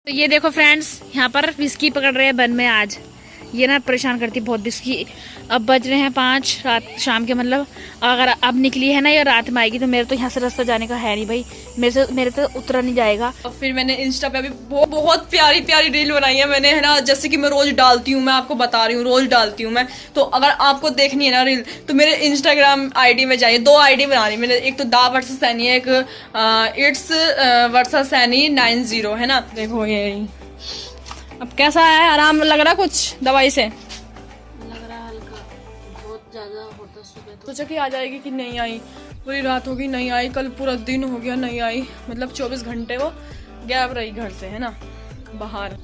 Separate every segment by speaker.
Speaker 1: तो ये देखो फ्रेंड्स, यहाँ पर विस्की पकड़ रहे हैं बन में। आज ये ना परेशान करती बहुत विस्की। अब बज रहे हैं 5 रात शाम के, मतलब अगर अब निकली है ना ये रात में आएगी। तो मेरे तो यहाँ से रास्ता जाने का है नहीं भाई, मेरे तो उतरा नहीं जाएगा।
Speaker 2: और फिर मैंने इंस्टा पे अभी बहुत प्यारी प्यारी रील बनाई है मैंने, है ना। जैसे कि मैं रोज डालती हूँ, मैं आपको बता रही हूँ, रोज डालती हूँ मैं। तो अगर आपको देखनी है ना रील तो मेरे इंस्टाग्राम आईडी में जाइए। 2 आईडी बना रही मैंने, एक तो दा वर्सा सैनी है, एक इट्स वर्सा सैनी 90 है ना। देखो ये अब कैसा है, आराम लग रहा कुछ दवाई से?
Speaker 1: लग रहा हल्का, बहुत ज्यादा होता सुबह तो।
Speaker 2: सोचा कि आ जाएगी कि नहीं आई, पूरी रात होगी नहीं आई, कल पूरा दिन हो गया नहीं आई, मतलब 24 घंटे वो गैप रही घर से, है ना, बाहर।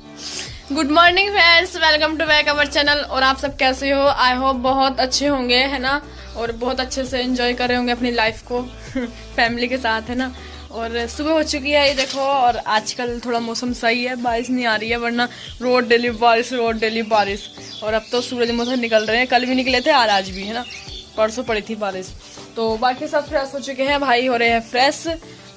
Speaker 2: Good morning friends, welcome to back our channel. और आप सब कैसे हो? आई होप बहुत अच्छे होंगे, है ना, और बहुत अच्छे से एंजॉय कर रहे होंगे अपनी लाइफ को फैमिली के साथ, है ना। और सुबह हो चुकी है ये देखो, और आजकल थोड़ा मौसम सही है, बारिश नहीं आ रही है, वरना रोज डेली बारिश, रोज डेली बारिश। और अब तो सूरज मुझे निकल रहे हैं, कल भी निकले थे और आज भी, है ना, परसों पड़ी थी बारिश। तो बाकी सब फ्रेश हो चुके हैं, भाई हो रहे हैं फ्रेश।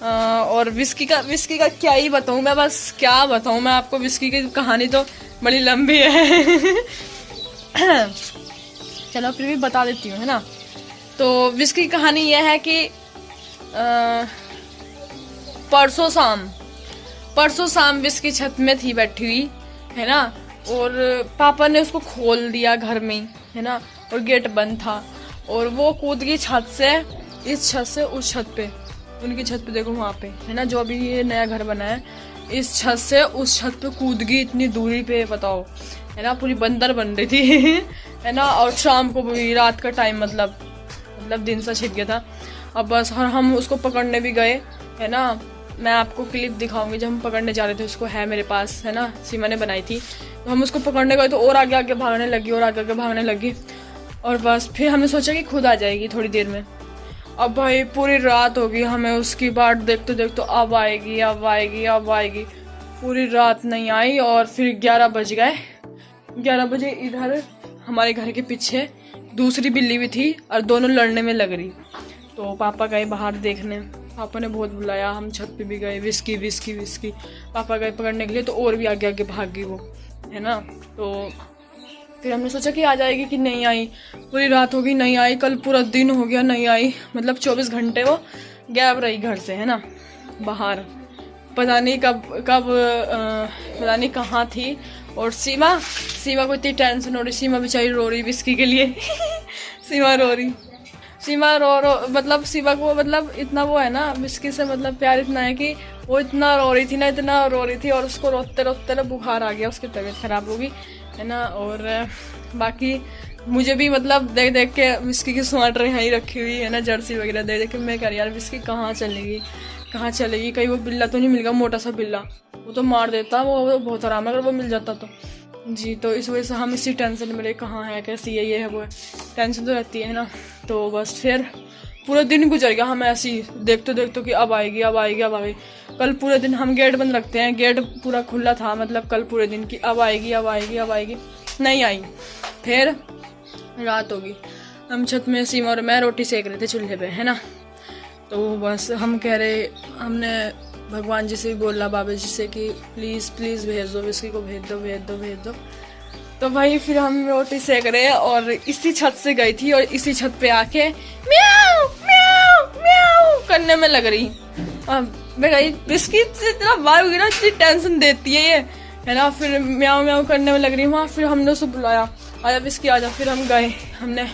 Speaker 2: और विस्की का क्या ही बताऊं मैं, बस क्या बताऊं मैं आपको। विस्की की कहानी तो बड़ी लंबी है चलो फिर भी बता देती हूँ, है ना। तो विस्की की कहानी यह है कि परसों शाम विस्की छत में थी बैठी हुई, है ना, और पापा ने उसको खोल दिया घर में, है ना, और गेट बंद था, और वो कूद गई छत से, इस छत से उस छत पे, उनकी छत पे देखो वहाँ पे, है ना, जो अभी ये नया घर बना है, इस छत से उस छत पे कूद गई, इतनी दूरी पे, बताओ, है ना, पूरी बंदर बन रही थी है ना। और शाम को भी, रात का टाइम, मतलब दिन सा छिप गया था। अब बस हम उसको पकड़ने भी गए, है ना। मैं आपको क्लिप दिखाऊंगी जब हम पकड़ने जा रहे थे उसको, है मेरे पास, है ना, सीमा ने बनाई थी। तो हम उसको पकड़ने गए तो और आगे आगे भागने लगी, और आगे आगे भागने लगी, और बस फिर हमने सोचा कि खुद आ जाएगी थोड़ी देर में। अब भाई पूरी रात होगी, हमें उसकी बाट देखते देखते अब आएगी, अब आएगी, अब आएगी, पूरी रात नहीं आई। और फिर 11 बज गए। 11 बजे इधर हमारे घर के पीछे दूसरी बिल्ली भी थी, और दोनों लड़ने में लग रही। तो पापा गए बाहर देखने, पापा ने बहुत बुलाया, हम छत पे भी गए, विस्की विस्की विस्की, पापा गए पकड़ने के लिए, तो और भी आगे आगे भाग गई वो, है ना। तो फिर हमने सोचा कि आ जाएगी कि नहीं आई, पूरी रात होगी नहीं आई, कल पूरा दिन हो गया नहीं आई, मतलब 24 घंटे वो गैप रही घर से, है ना, बाहर। पता नहीं कब पता नहीं कहाँ थी। और सीमा को इतनी टेंशन हो रही, सीमा बेचारी रो रही विस्की के लिए सीमा रो रही, सीमा रो मतलब सीमा को, मतलब इतना वो है ना विस्की से, मतलब प्यार इतना है कि वो इतना रो रही थी ना, इतना रो रही थी, और उसको रोते रोते बुखार आ गया, उसकी तबीयत खराब हो गई, है ना। और बाकी मुझे भी मतलब देख देख के विस्की की स्वेटर यहाँ ही रखी हुई है ना, जर्सी वगैरह देख देख के मैं कह रही यार विस्की कहाँ चलेगी, कहीं वो बिल्ला तो नहीं मिल गया, मोटा सा बिल्ला, वो तो मार देता, वो बहुत आराम है अगर वो मिल जाता तो जी। तो इस वजह से हम इसी टेंशन में रहे, कहाँ है, कैसी है, ये है वो है, टेंशन तो रहती है ना। तो बस फिर पूरा दिन गुजर गया, हम ऐसे ही देखते देखते कि अब आएगी, अब आएगी, अब आएगी। कल पूरे दिन हम गेट बंद रखते हैं, गेट पूरा खुला था, मतलब कल पूरे दिन की अब आएगी, अब आएगी, अब आएगी, नहीं आई। फिर रात होगी, हम छत में सीमा और मैं रोटी सेक रहे थे चूल्हे पे, है ना। तो बस हम कह रहे, हमने भगवान जी से भी बोला, बाबा जी से, कि प्लीज़ प्लीज़ भेज दो, विस्की को भेज दो, भेज दो, भेज दो। तो भाई फिर हम रोटी सेक रहे, और इसी छत से गई थी, और इसी छत पे आके म्याऊ म्याऊ म्याऊ करने में लग रही। अब मैं गई, विस्की से इतना बार हुई ना, इतनी टेंशन देती है ये, है ना। फिर म्याऊ म्याऊ करने में लग रही वहाँ, फिर हमने उसे बुलाया, आजा विस्की आजा। फिर हम गए, हमने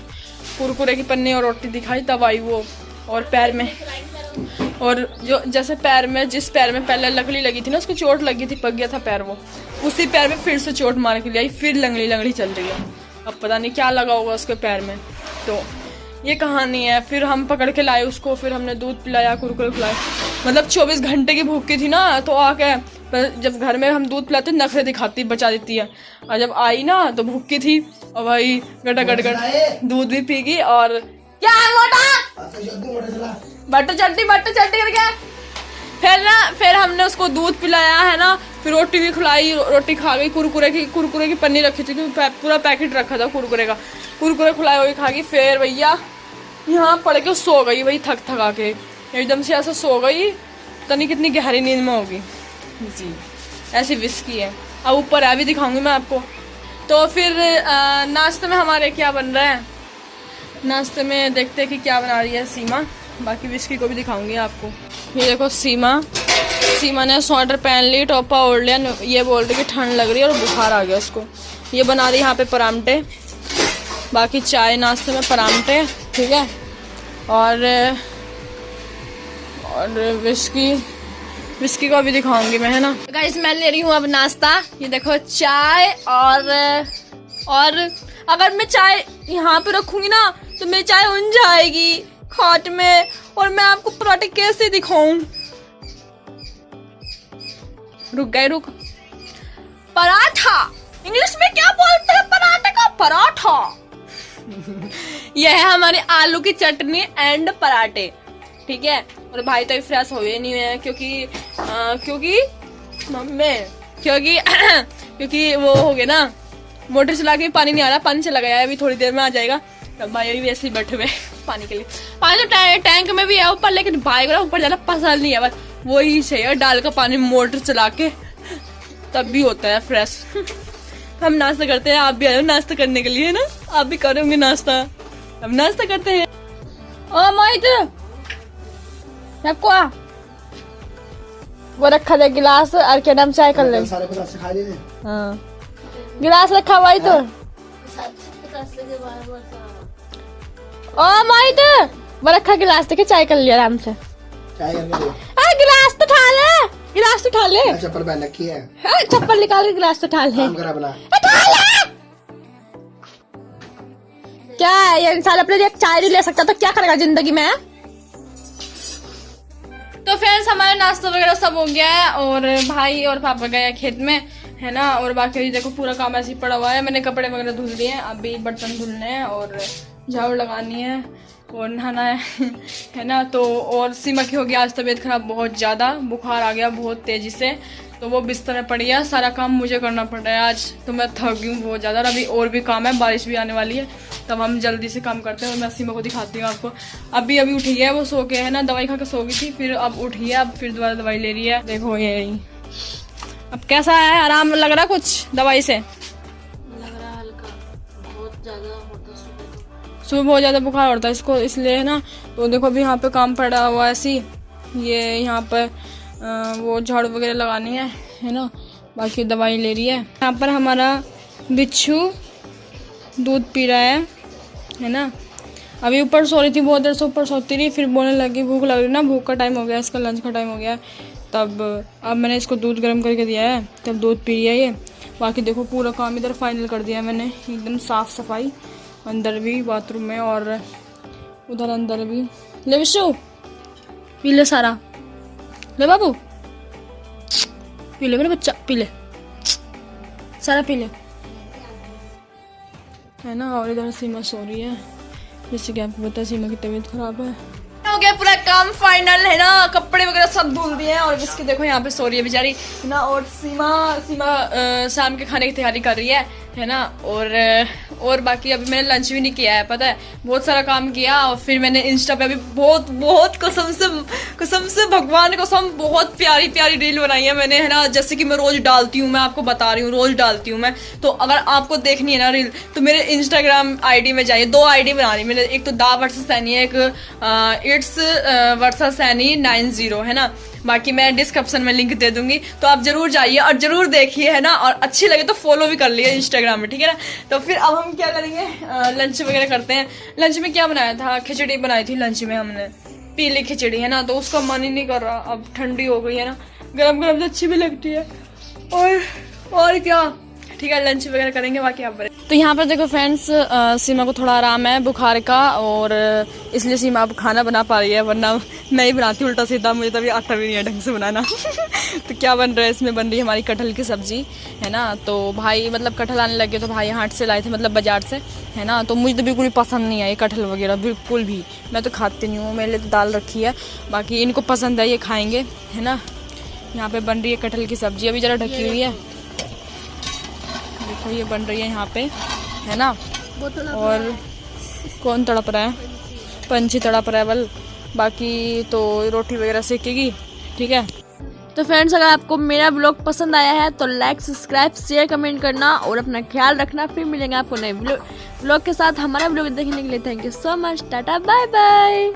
Speaker 2: कुरकुरे की पन्नी और रोटी दिखाई, तब आई वो। और पैर में, और जो जैसे पैर में, जिस पैर में पहले लकड़ी लगी थी ना, उसको चोट लगी थी, पक गया था पैर, वो उसी पैर में फिर से चोट मार के ले आई, फिर लंगड़ी लंगड़ी चल रही है। अब पता नहीं क्या लगा होगा उसके पैर में। तो ये कहानी है। फिर हम पकड़ के लाए उसको, फिर हमने दूध पिलाया, कुरकुरे खिलाए, मतलब 24 घंटे की भूखी थी ना। तो आके जब घर में हम दूध पिलाते नखरे दिखाती, बचा देती है, और जब आई ना तो भूखी थी, और भाई गटा गट गट दूध भी पी गई। और क्या बटर चट्टी करके फिर हमने उसको दूध पिलाया, है ना, फिर रोटी भी खिलाई, रोटी खा गई, कुरकुरे की पन्नी रखी थी, क्योंकि पूरा पैकेट रखा था कुरकुरे का, कुरकुरे खिलाए हुए खा गई। फिर भैया यहाँ पड़ के सो गई, वही थक थका के एकदम से ऐसा सो गई, पता नहीं कितनी गहरी नींद में होगी जी। ऐसी विस्की है। अब ऊपर है भी दिखाऊंगी मैं आपको। तो फिर नाश्ते में हमारे क्या बन रहा है, नाश्ते में देखते हैं कि क्या बना रही है सीमा। बाकी विस्की को भी दिखाऊंगी आपको। ये देखो सीमा ने स्वेटर पहन ली, टोपा ओढ़ लिया, ये बोल रही कि ठंड लग रही है और बुखार आ गया उसको। ये बना रही यहाँ पे परांठे, बाकी चाय नाश्ते में परांठे, ठीक है। और विस्की को भी दिखाऊंगी मैं, है ना। गाइस मैं ले रही हूँ अब नाश्ता। ये देखो चाय और अगर मैं चाय यहाँ पे रखूंगी ना तो मेरी चाय उन जाएगी खाट में, और मैं आपको पराठे कैसे दिखाऊं। रुक पराठा इंग्लिश में क्या बोलते हैं पराठे का? पराठा। यह है हमारी आलू की चटनी एंड पराठे, ठीक है। और भाई तो अभी फ्रेश हुए नहीं है क्योंकि वो हो गया ना, मोटर चला के पानी नहीं आ रहा, पानी चला गया है, अभी थोड़ी देर में आ जाएगा। तब भाई अभी वैसे ही बैठे हुए पानी के लिए। पानी तो टैंक में भी है ऊपर, लेकिन भाई को ऊपर जाना पसंद नहीं है, बस वही चाहिए डाल का पानी मोटर चला के, तब भी होता है फ्रेश। हम नाश्ता करते हैं, आप भी आए नाश्ता करने के लिए ना, आप भी करोगे नाश्ता। हम नाश्ता करते हैं। ओ माइट वो रखा है गिलास और क्या नाम चाय कर ले। हाँ गिलास रखा हुआ तो। ओ माइट वो रखा गिलास देखे चाय कर लिया आराम से। गिलास तो उठा ले, गिलास तो उठा ले।
Speaker 3: चप्पल पहन रखी है।
Speaker 2: चप्पल निकाल के गिलास तो उठा ले। क्या है ये इंसान अपने लिए चाय नहीं ले सकता तो क्या करेगा जिंदगी में? तो फ्रेंड्स हमारा नाश्ता वगैरह सब हो गया है और भाई और पापा गए खेत में, है ना। और बाकी देखो पूरा काम ऐसे ही पड़ा हुआ है। मैंने कपड़े वगैरह धुल दिए हैं, अभी बर्तन धुलने हैं और झाड़ू लगानी है और नहाना है ना। तो और सीमा की हो गया आज तबीयत खराब, बहुत ज़्यादा बुखार आ गया बहुत तेज़ी से, तो वो बिस्तर में पड़ी है। सारा काम मुझे करना पड़ रहा है आज, तो मैं थक गई हूँ बहुत ज़्यादा। अभी और भी काम है, बारिश भी आने वाली है, तब हम जल्दी से काम करते हैं। और मैं सीमा को दिखाती हूँ आपको। अभी उठी है, वो सो के है ना, दवाई खा के सो गई थी, फिर अब उठी है, अब फिर दोबारा दवाई ले रही है। देखो ये अब कैसा है, आराम लग रहा कुछ दवाई से?
Speaker 1: लग रहा हल्का, बहुत ज्यादा होता
Speaker 2: सुबह बहुत ज़्यादा बुखार होता है इसको, इसलिए है ना। तो देखो अभी यहाँ पे काम पड़ा हुआ है ऐसी, ये यहाँ पर वो झाड़ू वगैरह लगानी है ना। बाकी दवाई ले रही है। यहाँ पर हमारा बिच्छू दूध पी रहा है ना। अभी ऊपर सो रही थी, बहुत देर से ऊपर सोती रही, फिर बोलने लगी भूख लग रही ना, भूख का टाइम हो गया, इसका लंच का टाइम हो गया। तब अब मैंने इसको दूध गर्म करके दिया है, तब दूध पी रही है ये। बाकी देखो पूरा काम इधर फाइनल कर दिया है मैंने, एकदम साफ़ सफाई, अंदर भी बाथरूम में और उधर अंदर भी। ले विशु पी ले सारा, ले बाबू पी ले मेरा बच्चा, पी ले सारा पी ले, है ना। और इधर सीमा सो रही है, जैसे कि आपको पता है सीमा की तबीयत खराब है। हो गया पूरा काम फाइनल, है ना। कपड़े वगैरह सब धुल दिए हैं और इसकी देखो यहाँ पे सो रही है बेचारी, है ना। और सीमा शाम के खाने की तैयारी कर रही है ना। और बाकी अभी मैंने लंच भी नहीं किया है, पता है, बहुत सारा काम किया। और फिर मैंने इंस्टा पे अभी बहुत कसम से भगवान कसम बहुत प्यारी प्यारी रील बनाई है मैंने, है ना। जैसे कि मैं रोज डालती हूँ, मैं आपको बता रही हूँ, रोज डालती हूँ मैं। तो अगर आपको देखनी है ना रील, तो मेरे इंस्टाग्राम आईडी में जाइए। 2 आईडी बना रही मैंने, एक तो दा वर्सेस सैनी है, एक इट्स वर्सेस सैनी 90, है ना। बाकी मैं डिस्क्रिप्शन में लिंक दे दूंगी, तो आप जरूर जाइए और जरूर देखिए, है ना। और अच्छी लगे तो फॉलो भी कर लिए इंस्टाग्राम में, ठीक है ना। तो फिर अब हम क्या करेंगे, लंच वगैरह करते हैं। लंच में क्या बनाया था, खिचड़ी बनाई थी लंच में हमने, पीली खिचड़ी, है ना। तो उसका मन ही नहीं कर रहा, अब ठंडी हो गई है ना, गरम गरम तो अच्छी भी लगती है। और क्या, ठीक है लंच वगैरह करेंगे। बाकी आप तो यहाँ पर देखो फ्रेंड्स, सीमा को थोड़ा आराम है बुखार का, और इसलिए सीमा अब खाना बना पा रही है, वरना मैं ही बनाती उल्टा सीधा, मुझे तभी आता भी नहीं है ढंग से बनाना। तो क्या बन रहा है, इसमें बन रही है हमारी कटहल की सब्जी, है ना। तो भाई मतलब कटहल आने लगे तो भाई हाट से लाए थे, मतलब बाजार से, है ना। तो मुझे तो बिल्कुल भी पसंद नहीं आई कटहल वगैरह, बिल्कुल भी, मैं तो खाती नहीं हूँ। मेरे लिए तो दाल रखी है, बाकी इनको पसंद है, ये खाएंगे, है ना। यहाँ पे बन रही है कटहल की सब्जी, अभी ज़रा ढकी हुई है, देखो ये बन रही है यहाँ पे, है ना। और कौन तड़प रहा है, पंछी तड़प रहा है बल। बाकी तो रोटी वगैरह सेकेगी, ठीक है। तो फ्रेंड्स, अगर आपको मेरा ब्लॉग पसंद आया है तो लाइक, सब्सक्राइब, शेयर, कमेंट करना और अपना ख्याल रखना। फिर मिलेंगे आपको नए ब्लॉग के साथ। हमारा ब्लॉग देखने के लिए thank you so much. Tata, bye bye.